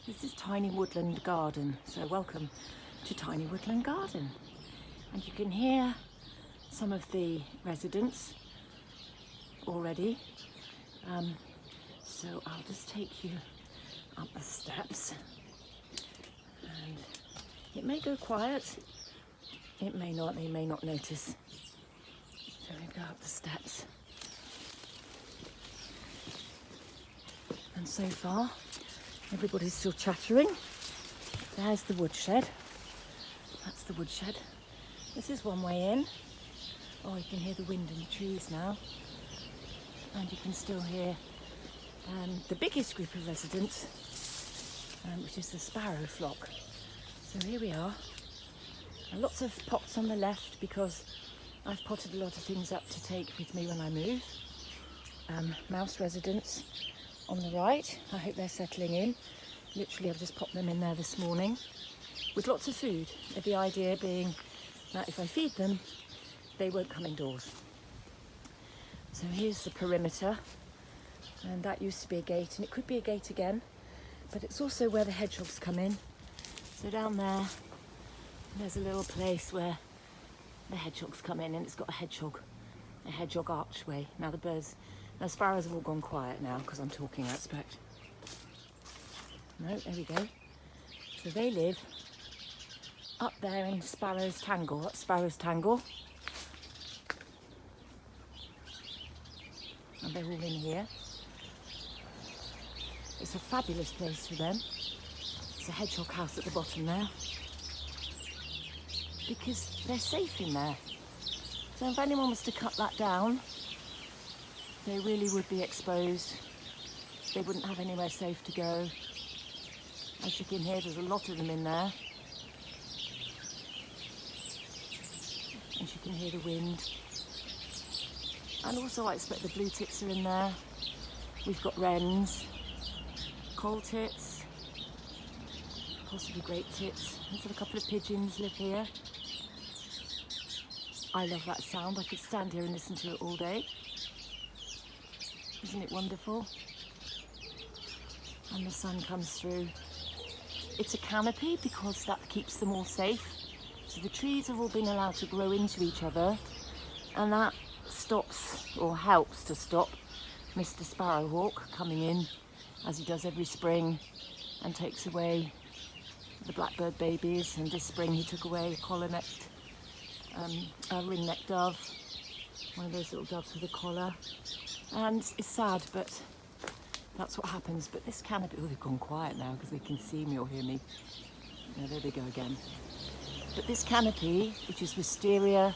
This is Tiny Woodland Garden, so welcome to Tiny Woodland Garden. And you can hear some of the residents already. So I'll just take you up the steps. And it may go quiet, it may not, they may not notice. So we go up the steps. And so far, everybody's still chattering. There's the woodshed. That's the woodshed. This is one way in. Oh, you can hear the wind in the trees now. And you can still hear the biggest group of residents, which is the sparrow flock. So here we are. And lots of pots on the left because I've potted a lot of things up to take with me when I move. Mouse residents on the right. I hope they're settling in. Literally, I've just popped them in there this morning with lots of food. The idea being that if I feed them, they won't come indoors. So here's the perimeter, and that used to be a gate, and it could be a gate again, but it's also where the hedgehogs come in. So down there's a little place where the hedgehogs come in, and it's got a hedgehog archway. Now the sparrows have all gone quiet now because I'm talking, I expect. No, there we go. So they live up there in Sparrow's Tangle. That's Sparrow's Tangle. And they're all in here. It's a fabulous place for them. There's a hedgehog house at the bottom there. Because they're safe in there. So if anyone was to cut that down, they really would be exposed. They wouldn't have anywhere safe to go. As you can hear, there's a lot of them in there. As you can hear the wind. And also I expect the blue tits are in there. We've got wrens, coal tits, possibly great tits. There's a couple of pigeons live here. I love that sound. I could stand here and listen to it all day. Isn't it wonderful? And the sun comes through. It's a canopy because that keeps them all safe. So the trees have all been allowed to grow into each other, and that stops or helps to stop Mr. Sparrowhawk coming in, as he does every spring, and takes away the blackbird babies. And this spring he took away a collar-necked, a ring-necked dove, one of those little doves with a collar. And it's sad, but that's what happens. But this canopy, oh, they've gone quiet now because they can see me or hear me. No, there they go again. But this canopy, which is wisteria,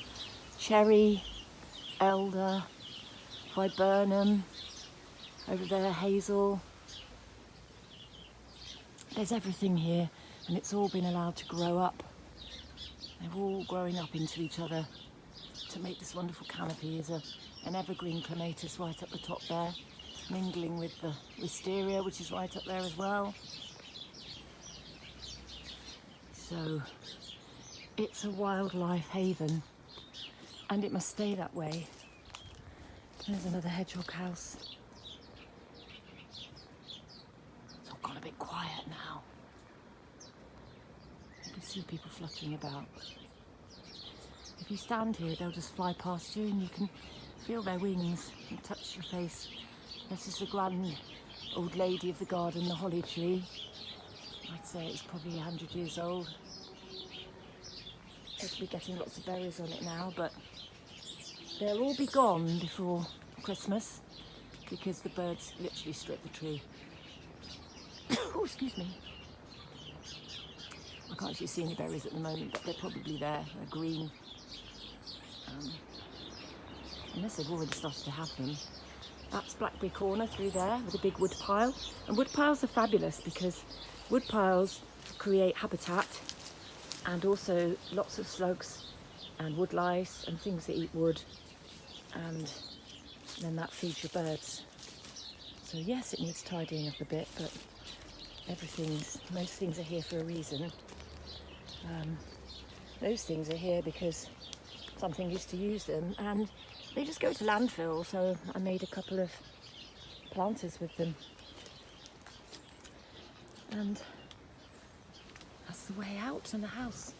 cherry, elder, viburnum, over there hazel. There's everything here, and it's all been allowed to grow up. They're all growing up into each other to make this wonderful canopy. Is an evergreen clematis right up the top there, mingling with the wisteria, which is right up there as well. So it's a wildlife haven, and it must stay that way. There's another hedgehog house. It's all gone a bit quiet now. You can see people fluttering about. If you stand here, they'll just fly past you, and you can feel their wings and touch your face. This is the grand old lady of the garden, the holly tree. I'd say it's probably 100 years old. It'll be getting lots of berries on it now, but they'll all be gone before Christmas because the birds literally strip the tree. Oh, excuse me. I can't actually see any berries at the moment, but they're probably there. They're green. Unless they've already started to have them. That's Blackberry Corner through there with a big wood pile. And wood piles are fabulous because wood piles create habitat, and also lots of slugs and wood lice and things that eat wood, and then that feeds your birds. So yes, it needs tidying up a bit, but most things are here for a reason. Those things are here because something used to use them, and they just go to landfill, so I made a couple of planters with them. And the way out and the house